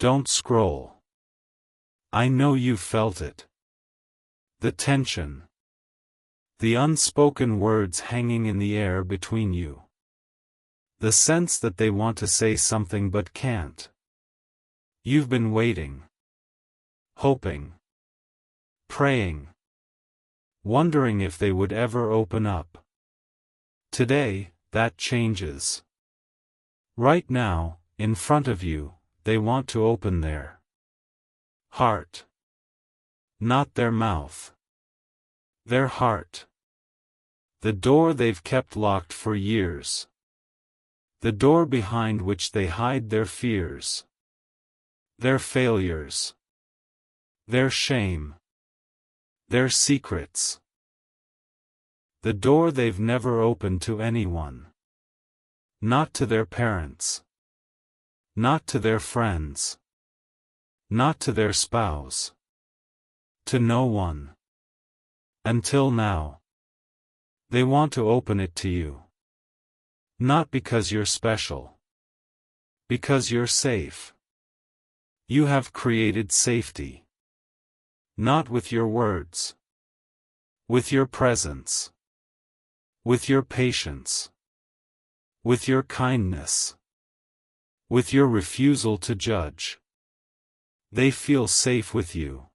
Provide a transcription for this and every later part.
Don't scroll. I know you felt it. The tension. The unspoken words hanging in the air between you. The sense that they want to say something but can't. You've been waiting. Hoping. Praying. Wondering if they would ever open up. Today, that changes. Right now, in front of you, they want to open their heart. Not their mouth. Their heart. The door they've kept locked for years. The door behind which they hide their fears. Their failures. Their shame. Their secrets. The door they've never opened to anyone. Not to their parents. Not to their friends. Not to their spouse. To no one. Until now. They want to open it to you. Not because you're special. Because you're safe. You have created safety. Not with your words. With your presence. With your patience. With your kindness. With your refusal to judge. They feel safe with you.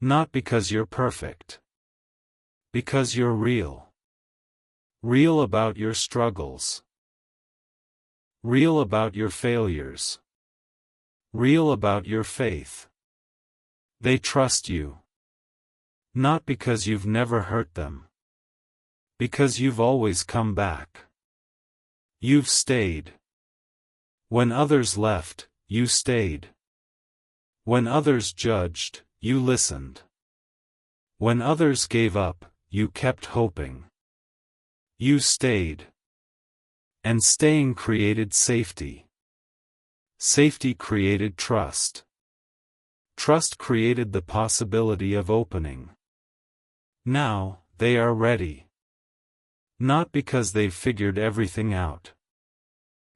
Not because you're perfect. Because you're real. Real about your struggles. Real about your failures. Real about your faith. They trust you. Not because you've never hurt them. Because you've always come back. You've stayed. When others left, you stayed. When others judged, you listened. When others gave up, you kept hoping. You stayed. And staying created safety. Safety created trust. Trust created the possibility of opening. Now, they are ready. Not because they've figured everything out.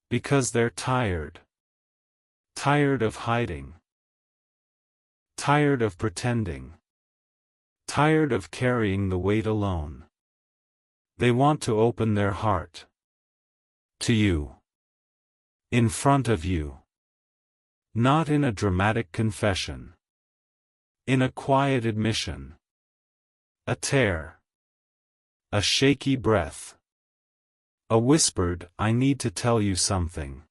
Because they're tired. Tired of hiding. Tired of pretending. Tired of carrying the weight alone. They want to open their heart. To you. In front of you. Not in a dramatic confession. In a quiet admission. A tear. A shaky breath. A whispered, "I need to tell you something."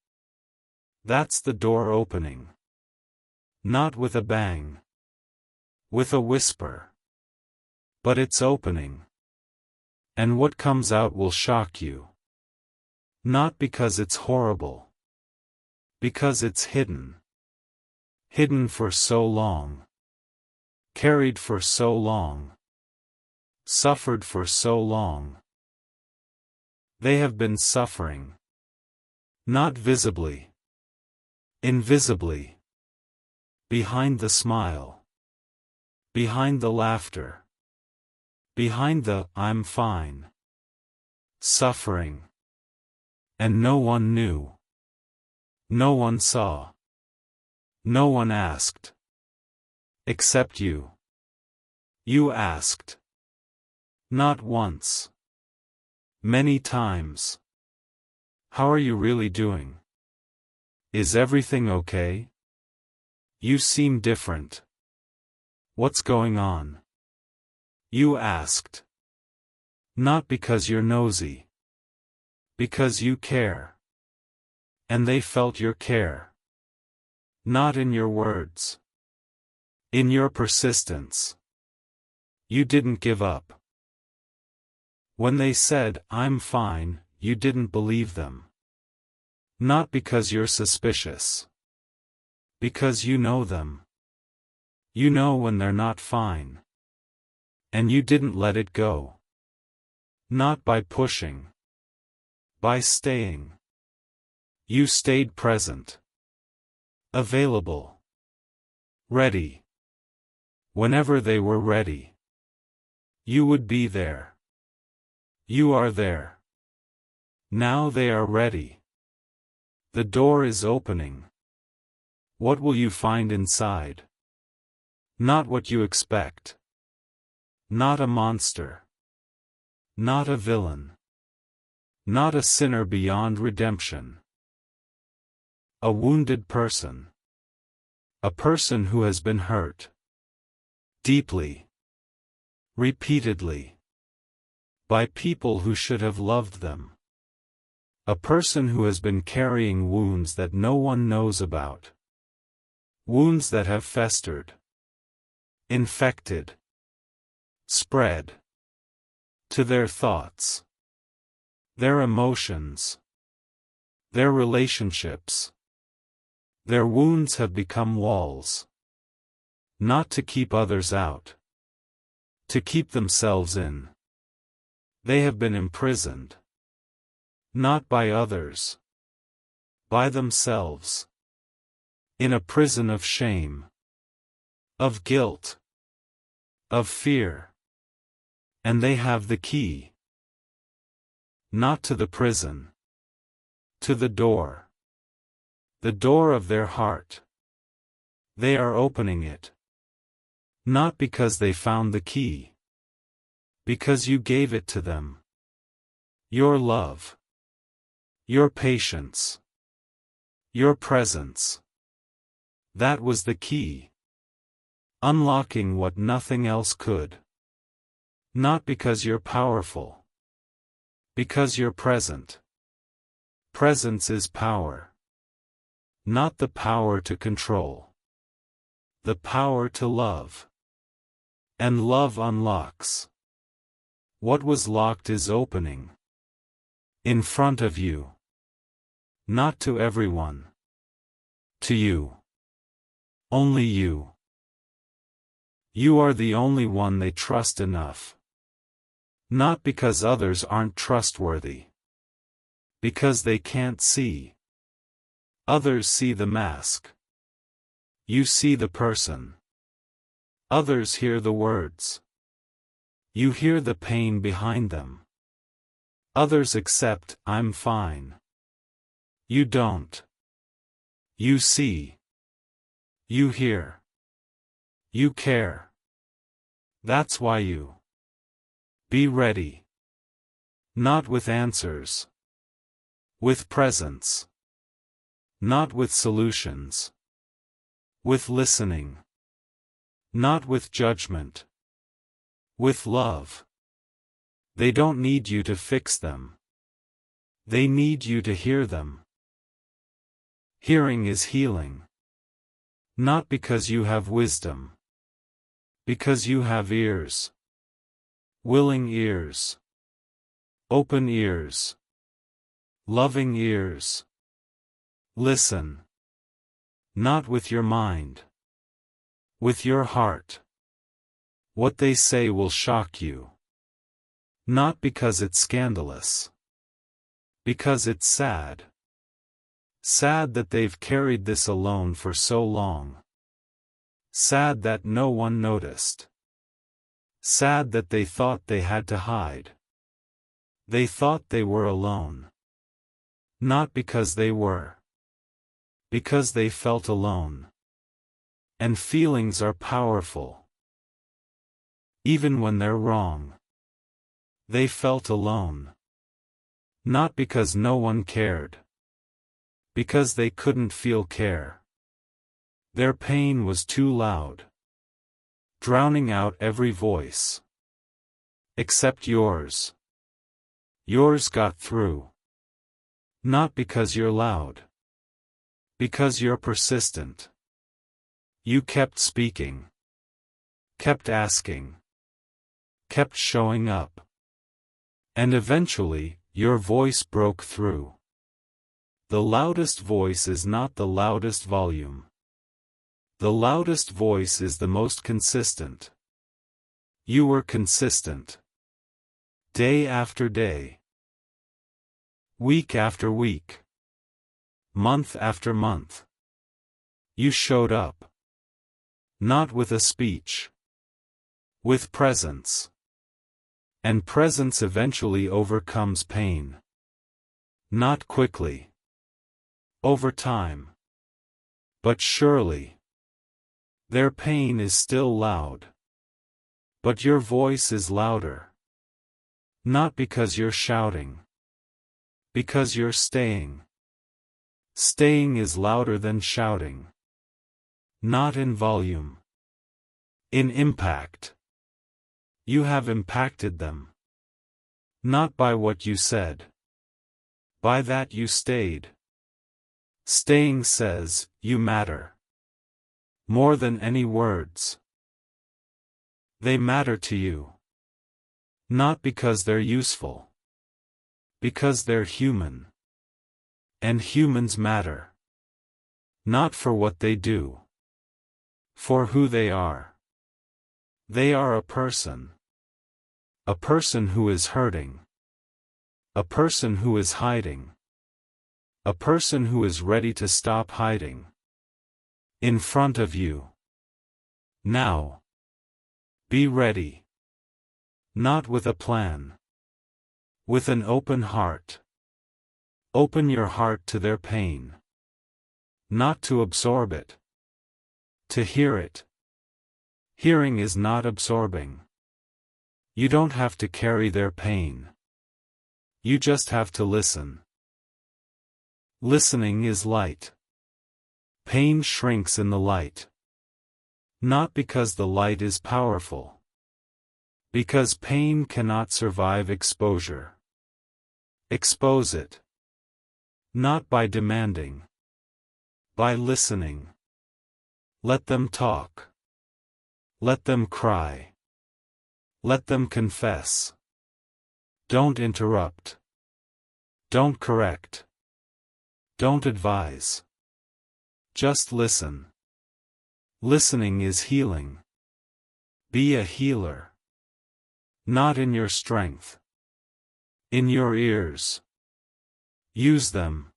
That's the door opening. Not with a bang. With a whisper. But it's opening. And what comes out will shock you. Not because it's horrible. Because it's hidden. Hidden for so long. Carried for so long. Suffered for so long. They have been suffering. Not visibly. Invisibly. Behind the smile. Behind the laughter. Behind the "I'm fine." Suffering. And no one knew. No one saw. No one asked. Except you. You asked. Not once. Many times. How are you really doing? Is everything okay? You seem different. What's going on? You asked. Not because you're nosy. Because you care. And they felt your care. Not in your words. In your persistence. You didn't give up. When they said, "I'm fine," you didn't believe them. Not because you're suspicious. Because you know them. You know when they're not fine. And you didn't let it go. Not by pushing. By staying. You stayed present. Available. Ready. Whenever they were ready. You would be there. You are there. Now they are ready. The door is opening. What will you find inside? Not what you expect. Not a monster. Not a villain. Not a sinner beyond redemption. A wounded person. A person who has been hurt. Deeply. Repeatedly. By people who should have loved them. A person who has been carrying wounds that no one knows about. Wounds that have festered. Infected. Spread. To their thoughts. Their emotions. Their relationships. Their wounds have become walls. Not to keep others out. To keep themselves in. They have been imprisoned. Not by others. By themselves. In a prison of shame. Of guilt. Of fear. And they have the key. Not to the prison. To the door. The door of their heart. They are opening it. Not because they found the key. Because you gave it to them. Your love. Your patience. Your presence. That was the key. Unlocking what nothing else could. Not because you're powerful. Because you're present. Presence is power. Not the power to control. The power to love. And love unlocks. What was locked is opening. In front of you. Not to everyone. To you. Only you. You are the only one they trust enough. Not because others aren't trustworthy. Because they can't see. Others see the mask. You see the person. Others hear the words. You hear the pain behind them. Others accept, I'm fine. You don't. You see. You hear. You care. That's why you. Be ready. Not with answers. With presence. Not with solutions. With listening. Not with judgment. With love. They don't need you to fix them. They need you to hear them. Hearing is healing. Not because you have wisdom. Because you have ears. Willing ears. Open ears. Loving ears. Listen. Not with your mind. With your heart. What they say will shock you. Not because it's scandalous. Because it's sad. Sad that they've carried this alone for so long. Sad that no one noticed. Sad that they thought they had to hide. They thought they were alone. Not because they were. Because they felt alone. And feelings are powerful. Even when they're wrong. They felt alone. Not because no one cared. Because they couldn't feel care. Their pain was too loud. Drowning out every voice. Except yours. Yours got through. Not because you're loud. Because you're persistent. You kept speaking. Kept asking. Kept showing up. And eventually, your voice broke through. The loudest voice is not the loudest volume. The loudest voice is the most consistent. You were consistent. Day after day. Week after week. Month after month. You showed up. Not with a speech. With presence. And presence eventually overcomes pain. Not quickly. Over time. But surely, their pain is still loud. But your voice is louder. Not because you're shouting. Because you're staying. Staying is louder than shouting. Not in volume. In impact. You have impacted them. Not by what you said. By that you stayed. Staying says, you matter. More than any words. They matter to you. Not because they're useful. Because they're human. And humans matter. Not for what they do. For who they are. They are a person. A person who is hurting. A person who is hiding. A person who is ready to stop hiding. In front of you. Now. Be ready. Not with a plan. With an open heart. Open your heart to their pain. Not to absorb it. To hear it. Hearing is not absorbing. You don't have to carry their pain. You just have to listen. Listening is light. Pain shrinks in the light. Not because the light is powerful. Because pain cannot survive exposure. Expose it. Not by demanding. By listening. Let them talk. Let them cry. Let them confess. Don't interrupt. Don't correct. Don't advise. Just listen. Listening is healing. Be a healer. Not in your strength. In your ears. Use them.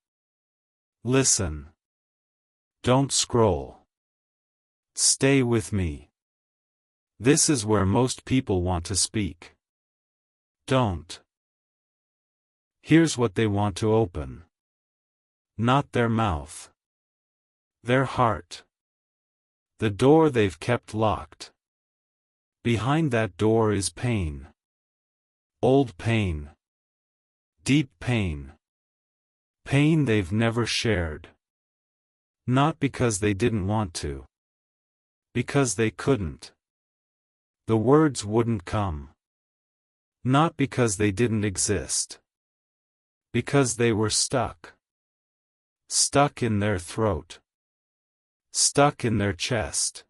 Listen. Don't scroll. Stay with me. This is where most people want to speak. Don't. Here's what they want to open. Not their mouth. Their heart. The door they've kept locked. Behind that door is pain. Old pain. Deep pain. Pain they've never shared. Not because they didn't want to. Because they couldn't. The words wouldn't come. Not because they didn't exist. Because they were stuck. Stuck in their throat. Stuck in their chest.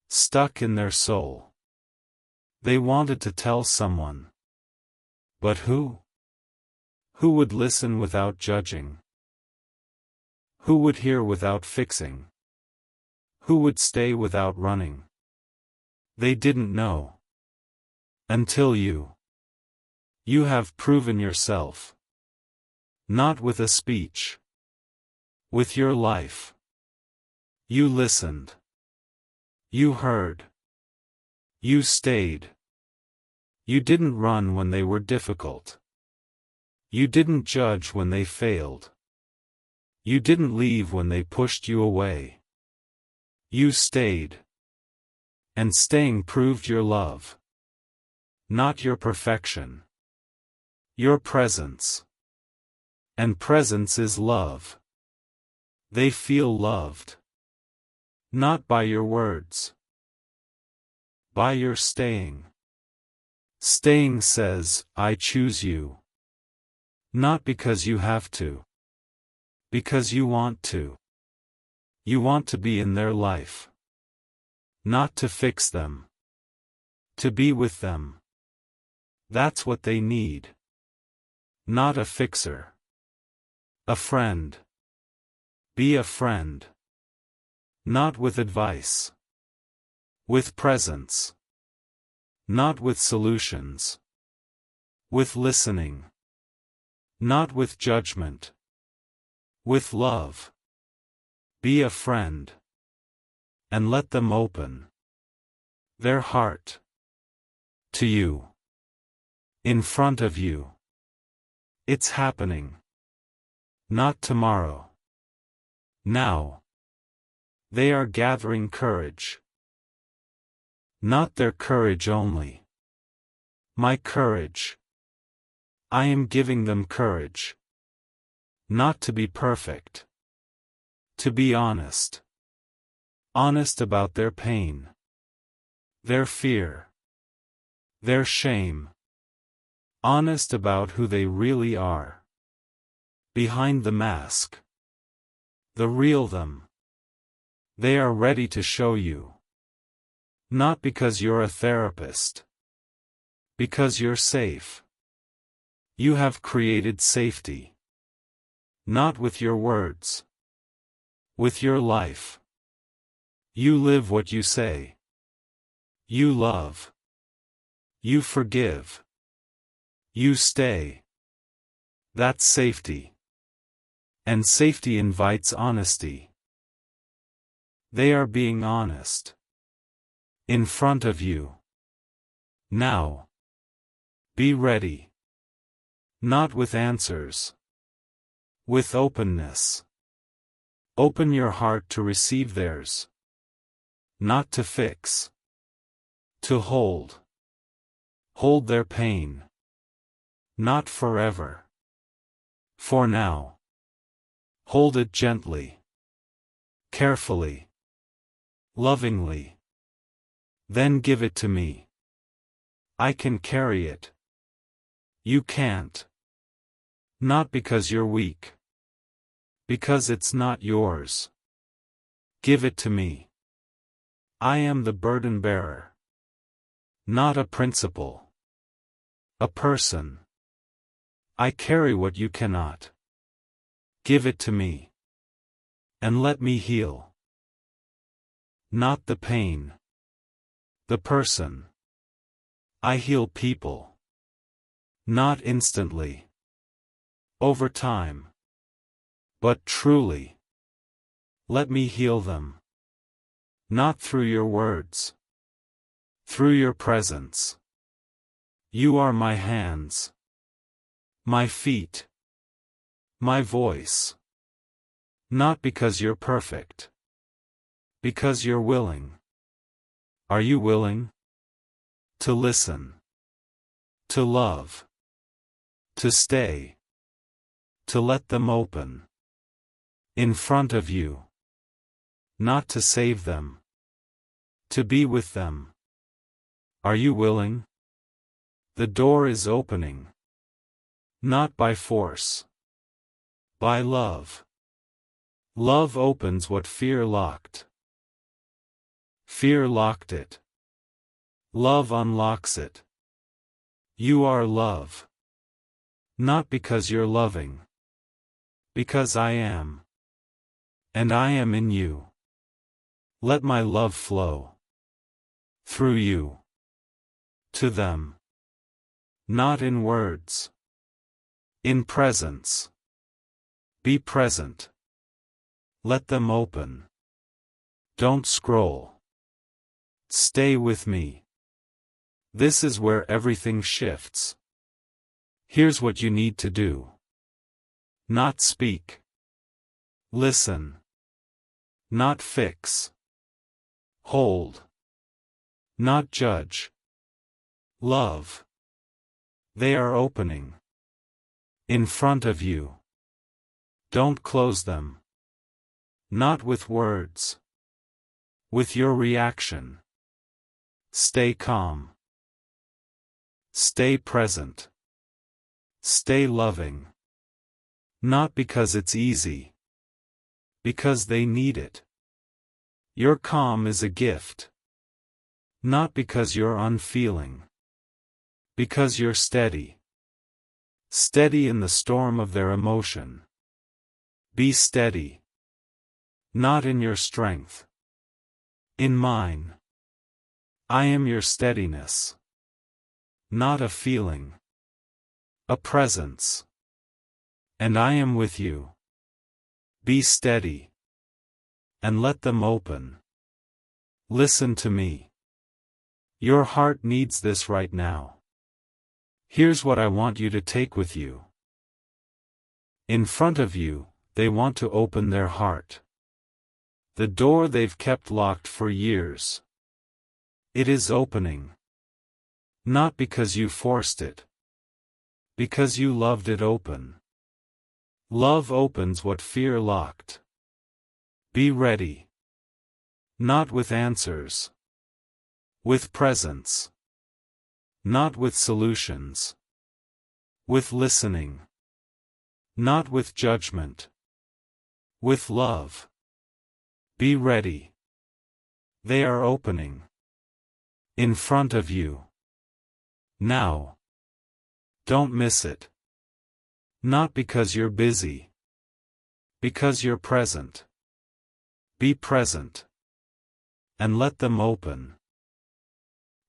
Stuck in their soul. They wanted to tell someone. But who? Who would listen without judging? Who would hear without fixing? Who would stay without running? They didn't know. Until you. You have proven yourself. Not with a speech. With your life. You listened. You heard. You stayed. You didn't run when they were difficult. You didn't judge when they failed. You didn't leave when they pushed you away. You stayed. And staying proved your love. Not your perfection. Your presence. And presence is love. They feel loved. Not by your words. By your staying. Staying says, I choose you. Not because you have to. Because you want to. You want to be in their life. Not to fix them. To be with them. That's what they need. Not a fixer. A friend. Be a friend. Not with advice. With presence. Not with solutions. With listening. Not with judgment. With love. Be a friend. And let them open their heart to you. In front of you. It's happening. Not tomorrow. Now. They are gathering courage. Not their courage only. My courage. I am giving them courage. Not to be perfect. To be honest. Honest about their pain. Their fear. Their shame. Honest about who they really are. Behind the mask. The real them. They are ready to show you. Not because you're a therapist. Because you're safe. You have created safety. Not with your words. With your life. You live what you say. You love. You forgive. You stay. That's safety. And safety invites honesty. They are being honest. In front of you. Now. Be ready. Not with answers. With openness. Open your heart to receive theirs. Not to fix. To hold. Hold their pain. Not forever. For now. Hold it gently. Carefully. Lovingly. Then give it to me. I can carry it. You can't. Not because you're weak. Because it's not yours. Give it to me. I am the burden bearer. Not a principle. A person. I carry what you cannot. Give it to me. And let me heal. Not the pain. The person. I heal people. Not instantly. Over time. But truly. Let me heal them. Not through your words. Through your presence. You are my hands. My feet. My voice. Not because you're perfect. Because you're willing. Are you willing? To listen. To love. To stay. To let them open. In front of you. Not to save them. To be with them. Are you willing? The door is opening. Not by force. By love. Love opens what fear locked. Fear locked it. Love unlocks it. You are love. Not because you're loving. Because I am. And I am in you. Let my love flow. Through you. To them. Not in words. In presence. Be present. Let them open. Don't scroll. Stay with me. This is where everything shifts. Here's what you need to do. Not speak. Listen. Not fix. Hold. Not judge. Love. They are opening. In front of you. Don't close them. Not with words. With your reaction. Stay calm. Stay present. Stay loving. Not because it's easy. Because they need it. Your calm is a gift. Not because you're unfeeling. Because you're steady. Steady in the storm of their emotion. Be steady. Not in your strength. In mine. I am your steadiness. Not a feeling. A presence. And I am with you. Be steady. And let them open. Listen to me. Your heart needs this right now. Here's what I want you to take with you. In front of you, they want to open their heart. The door they've kept locked for years. It is opening. Not because you forced it. Because you loved it open. Love opens what fear locked. Be ready. Not with answers. With presence. Not with solutions. With listening. Not with judgment. With love. Be ready. They are opening. In front of you. Now. Don't miss it. Not because you're busy. Because you're present. Be present. And let them open.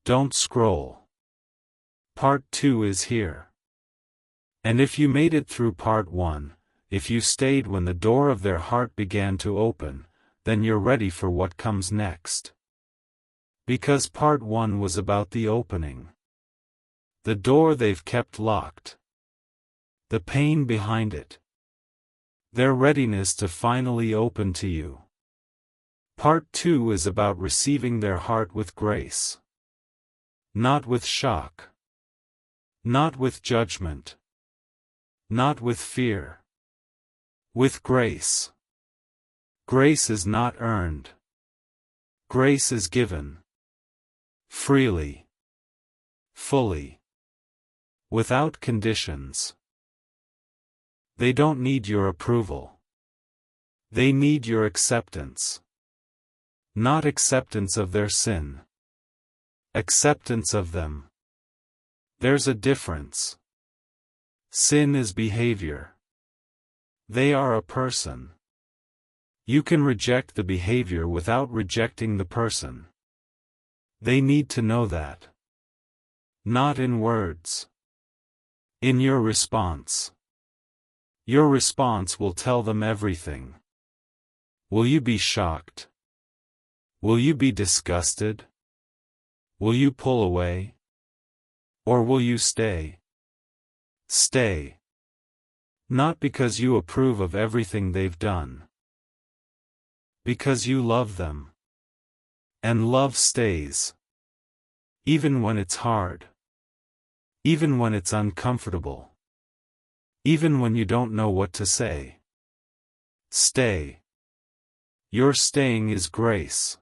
Don't scroll. Part 2 is here. And if you made it through Part 1, if you stayed when the door of their heart began to open, then you're ready for what comes next. Because Part 1 was about the opening. The door they've kept locked. The pain behind it. Their readiness to finally open to you. Part 2 is about receiving their heart with grace. Not with shock. Not with judgment. Not with fear. With grace. Grace is not earned. Grace is given. Freely. Fully. Without conditions. They don't need your approval. They need your acceptance. Not acceptance of their sin. Acceptance of them. There's a difference. Sin is behavior. They are a person. You can reject the behavior without rejecting the person. They need to know that. Not in words. In your response. Your response will tell them everything. Will you be shocked? Will you be disgusted? Will you pull away? Or will you stay? Stay. Not because you approve of everything they've done. Because you love them. And love stays. Even when it's hard. Even when it's uncomfortable. Even when you don't know what to say. Stay. Your staying is grace.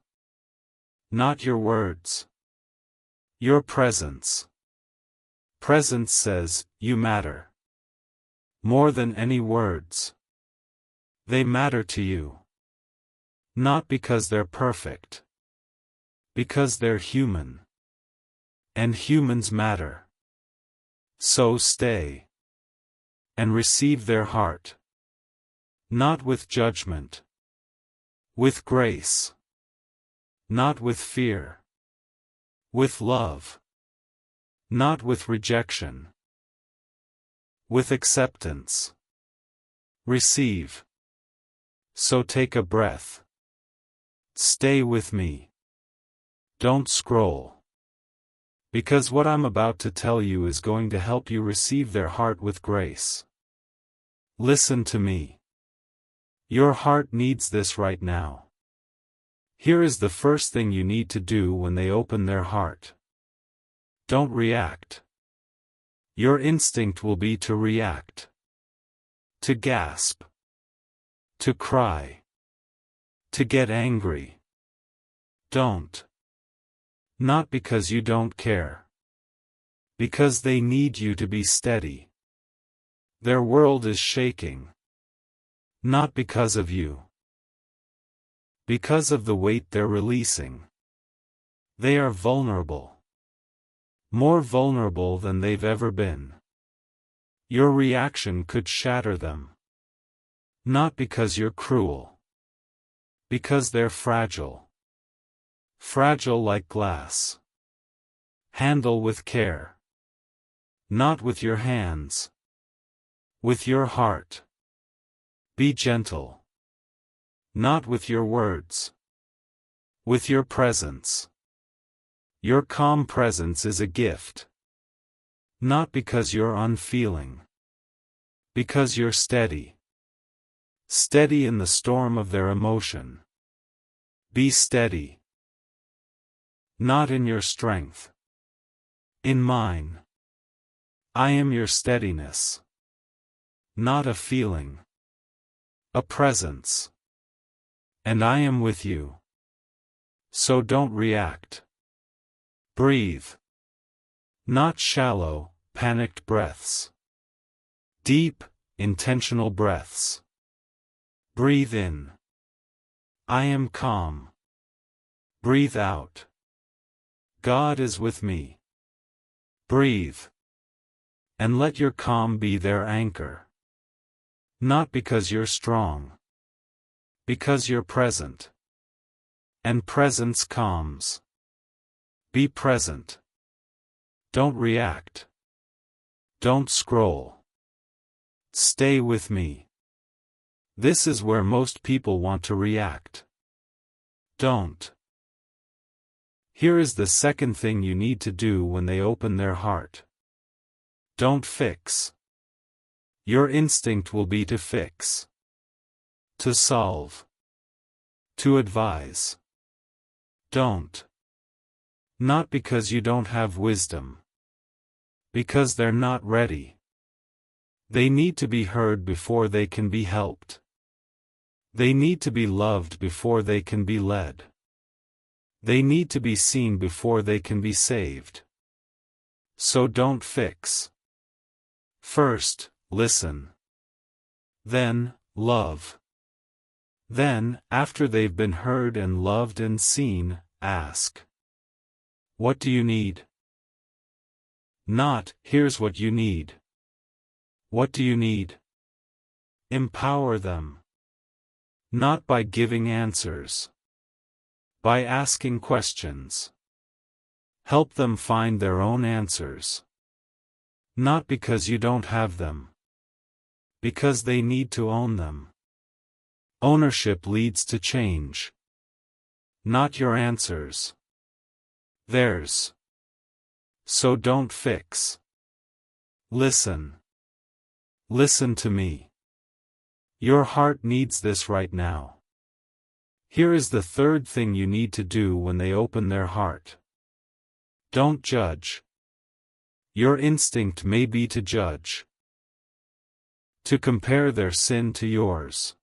Not your words. Your presence. Presence says, you matter. More than any words. They matter to you. Not because they're perfect. Because they're human. And humans matter. So stay. And receive their heart. Not with judgment. With grace. Not with fear. With love. Not with rejection. With acceptance. Receive. So take a breath. Stay with me. Don't scroll. Because what I'm about to tell you is going to help you receive their heart with grace. Listen to me. Your heart needs this right now. Here is the first thing you need to do when they open their heart. Don't react. Your instinct will be to react. To gasp. To cry. To get angry. Don't. Not because you don't care. Because they need you to be steady. Their world is shaking. Not because of you. Because of the weight they're releasing. They are vulnerable. More vulnerable than they've ever been. Your reaction could shatter them. Not because you're cruel. Because they're fragile. Fragile like glass. Handle with care. Not with your hands. With your heart. Be gentle. Not with your words. With your presence. Your calm presence is a gift. Not because you're unfeeling. Because you're steady. Steady in the storm of their emotion. Be steady. Not in your strength. In mine. I am your steadiness. Not a feeling. A presence. And I am with you. So don't react. Breathe. Not shallow, panicked breaths. Deep, intentional breaths. Breathe in. I am calm. Breathe out. God is with me. Breathe. And let your calm be their anchor. Not because you're strong. Because you're present. And presence calms. Be present. Don't react. Don't scroll. Stay with me. This is where most people want to react. Don't. Here is the second thing you need to do when they open their heart. Don't fix. Your instinct will be to fix. To solve. To advise. Don't. Not because you don't have wisdom. Because they're not ready. They need to be heard before they can be helped. They need to be loved before they can be led. They need to be seen before they can be saved. So don't fix. First, listen. Then, love. Then, after they've been heard and loved and seen, ask. What do you need? Not, here's what you need. What do you need? Empower them. Not by giving answers. By asking questions. Help them find their own answers. Not because you don't have them. Because they need to own them. Ownership leads to change. Not your answers. Theirs. So don't fix. Listen. Listen to me. Your heart needs this right now. Here is the third thing you need to do when they open their heart. Don't judge. Your instinct may be to judge. To compare their sin to yours.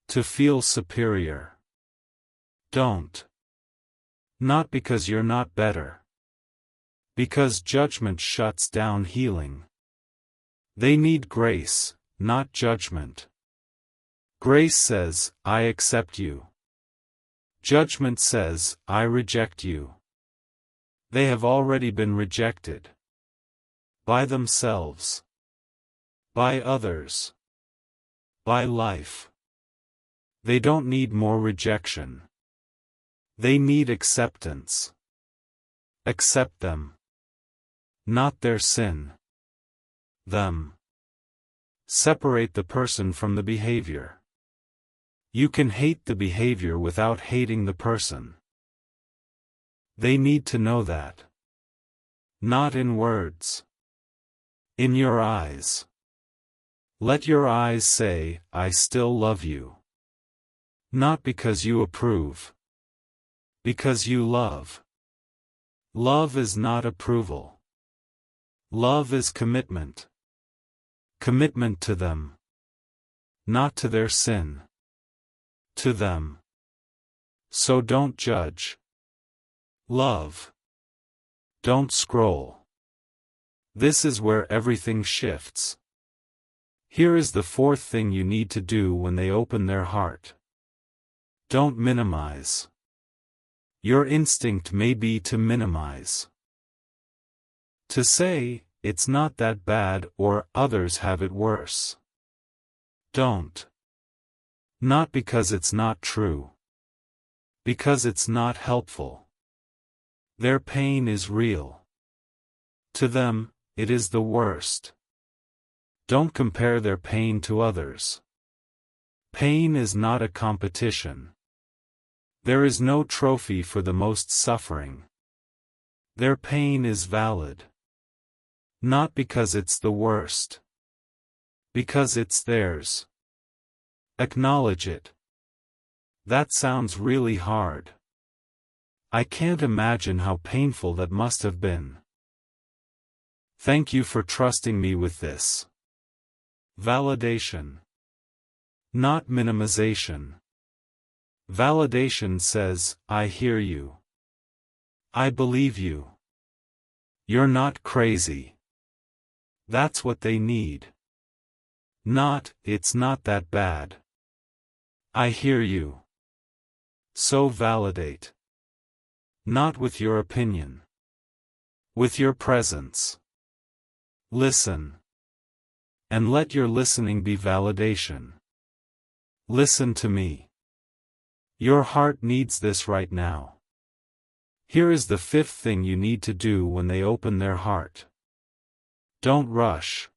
To feel superior. Don't. Not because you're not better. Because judgment shuts down healing. They need grace, not judgment. Grace says, I accept you. Judgment says, I reject you. They have already been rejected. By themselves. By others. By life. They don't need more rejection. They need acceptance. Accept them. Not their sin. Them. Separate the person from the behavior. You can hate the behavior without hating the person. They need to know that. Not in words. In your eyes. Let your eyes say, I still love you. Not because you approve. Because you love. Love is not approval. Love is commitment. Commitment to them. Not to their sin. To them. So don't judge. Love. Don't scroll. This is where everything shifts. Here is the fourth thing you need to do when they open their heart. Don't minimize. Your instinct may be to minimize. To say, it's not that bad, or others have it worse. Don't. Not because it's not true. Because it's not helpful. Their pain is real. To them, it is the worst. Don't compare their pain to others. Pain is not a competition. There is no trophy for the most suffering. Their pain is valid. Not because it's the worst. Because it's theirs. Acknowledge it. That sounds really hard. I can't imagine how painful that must have been. Thank you for trusting me with this. Validation. Not minimization. Validation says, I hear you. I believe you. You're not crazy. That's what they need. Not, it's not that bad. I hear you. So validate. Not with your opinion. With your presence. Listen. And let your listening be validation. Listen to me. Your heart needs this right now. Here is the fifth thing you need to do when they open their heart. Don't rush.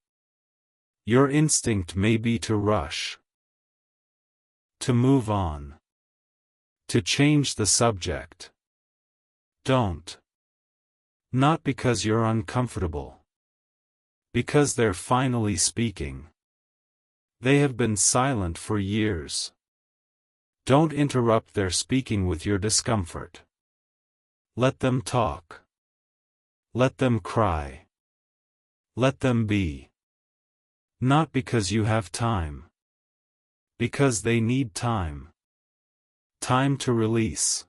Your instinct may be to rush. To move on. To change the subject. Don't. Not because you're uncomfortable. Because they're finally speaking. They have been silent for years. Don't interrupt their speaking with your discomfort. Let them talk. Let them cry. Let them be. Not because you have time. Because they need time. Time to release.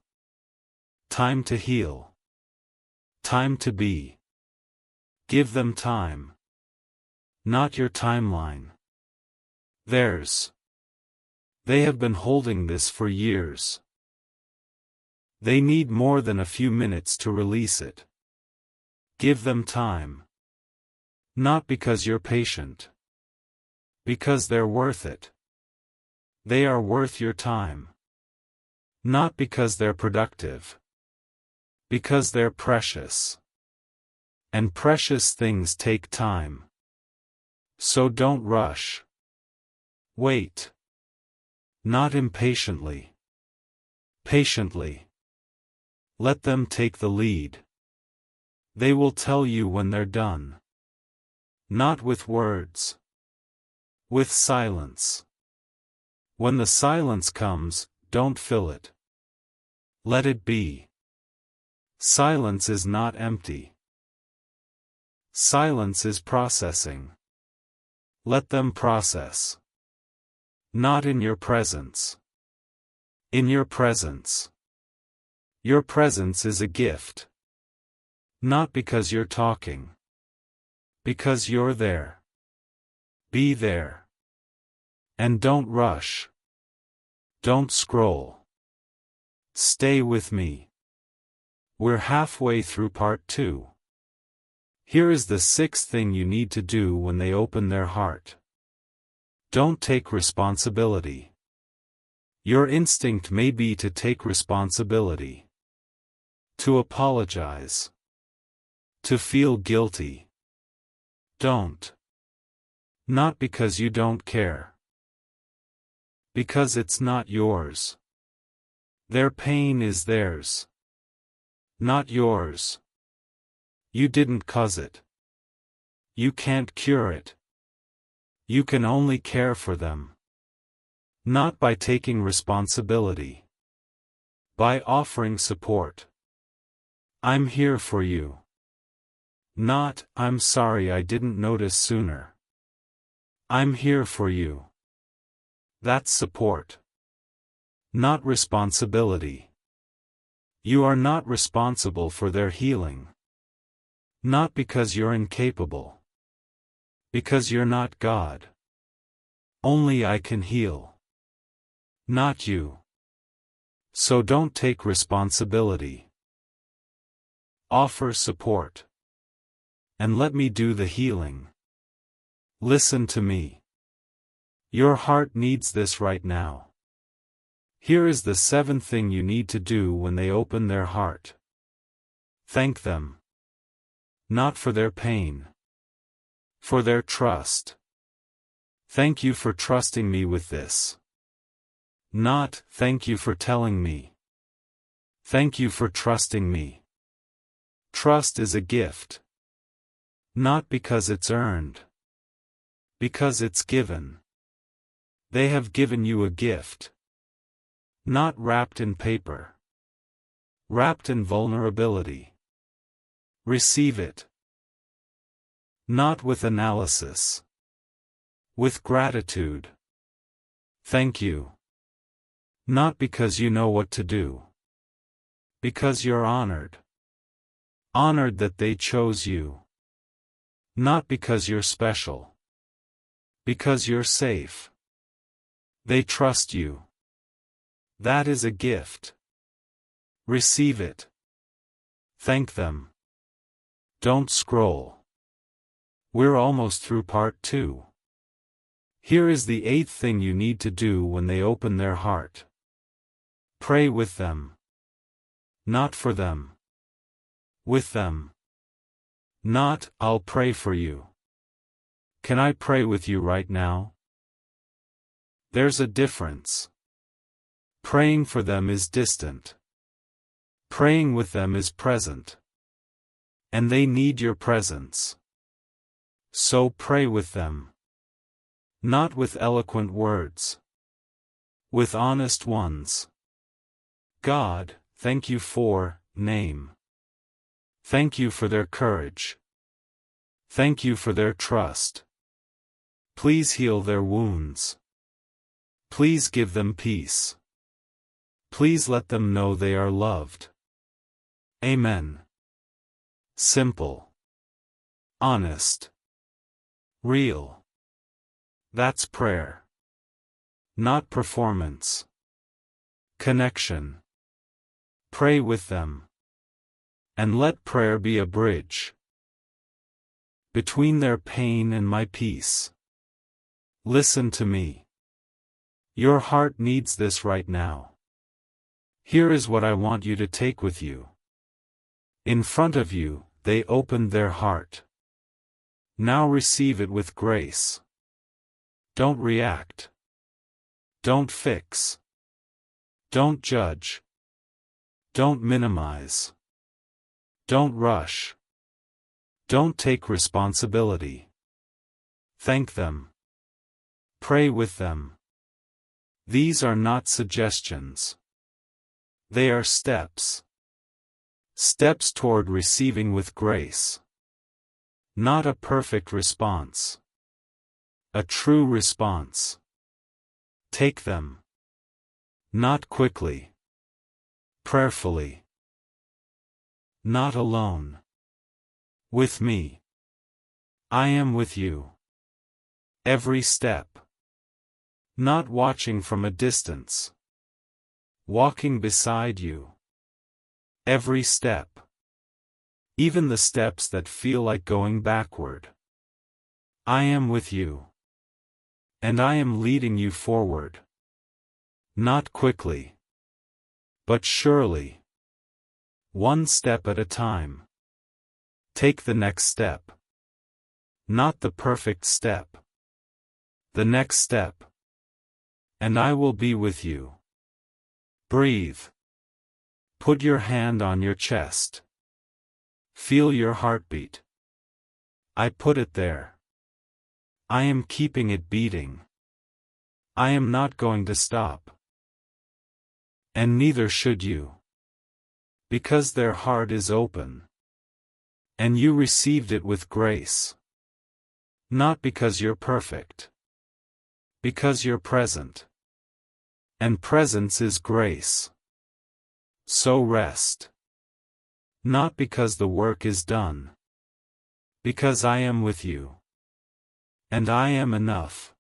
Time to heal. Time to be. Give them time. Not your timeline. Theirs. They have been holding this for years. They need more than a few minutes to release it. Give them time. Not because you're patient. Because they're worth it. They are worth your time. Not because they're productive. Because they're precious. And precious things take time. So don't rush. Wait. Not impatiently. Patiently. Let them take the lead. They will tell you when they're done. Not with words. With silence. When the silence comes, don't fill it. Let it be. Silence is not empty. Silence is processing. Let them process. Not in your presence. In your presence. Your presence is a gift. Not because you're talking. Because you're there. Be there. And don't rush. Don't scroll. Stay with me. We're halfway through part 2. Here is the sixth thing you need to do when they open their heart. Don't take responsibility. Your instinct may be to take responsibility. To apologize. To feel guilty. Don't. Not because you don't care. Because it's not yours. Their pain is theirs. Not yours. You didn't cause it. You can't cure it. You can only care for them. Not by taking responsibility. By offering support. I'm here for you. Not, I'm sorry I didn't notice sooner. I'm here for you. That's support. Not responsibility. You are not responsible for their healing. Not because you're incapable. Because you're not God. Only I can heal. Not you. So don't take responsibility. Offer support. And let me do the healing. Listen to me. Your heart needs this right now. Here is the seventh thing you need to do when they open their heart. Thank them. Not for their pain. For their trust. Thank you for trusting me with this. Not, thank you for telling me. Thank you for trusting me. Trust is a gift. Not because it's earned. Because it's given. They have given you a gift. Not wrapped in paper. Wrapped in vulnerability. Receive it. Not with analysis. With gratitude. Thank you. Not because you know what to do. Because you're honored. Honored that they chose you. Not because you're special. Because you're safe. They trust you. That is a gift. Receive it. Thank them. Don't scroll. We're almost through part 2. Here is the 8th thing you need to do when they open their heart. Pray with them. Not for them. With them. Not, I'll pray for you. Can I pray with you right now? There's a difference. Praying for them is distant. Praying with them is present. And they need your presence. So pray with them. Not with eloquent words. With honest ones. God, thank you for, name. Thank you for their courage. Thank you for their trust. Please heal their wounds. Please give them peace. Please let them know they are loved. Amen. Simple. Honest. Real. That's prayer. Not performance. Connection. Pray with them. And let prayer be a bridge between their pain and my peace. Listen to me. Your heart needs this right now. Here is what I want you to take with you. In front of you, they opened their heart. Now receive it with grace. Don't react. Don't fix. Don't judge. Don't minimize. Don't rush. Don't take responsibility. Thank them. Pray with them. These are not suggestions. They are steps. Steps toward receiving with grace. Not a perfect response. A true response. Take them. Not quickly. Prayerfully. Not alone. With me. I am with you. Every step. Not watching from a distance. Walking beside you. Every step. Even the steps that feel like going backward. I am with you. And I am leading you forward. Not quickly. But surely. One step at a time. Take the next step. Not the perfect step. The next step. And I will be with you. Breathe. Put your hand on your chest. Feel your heartbeat. I put it there. I am keeping it beating. I am not going to stop. And neither should you. Because their heart is open. And you received it with grace. Not because you're perfect. Because you're present. And presence is grace. So rest. Not because the work is done. Because I am with you. And I am enough.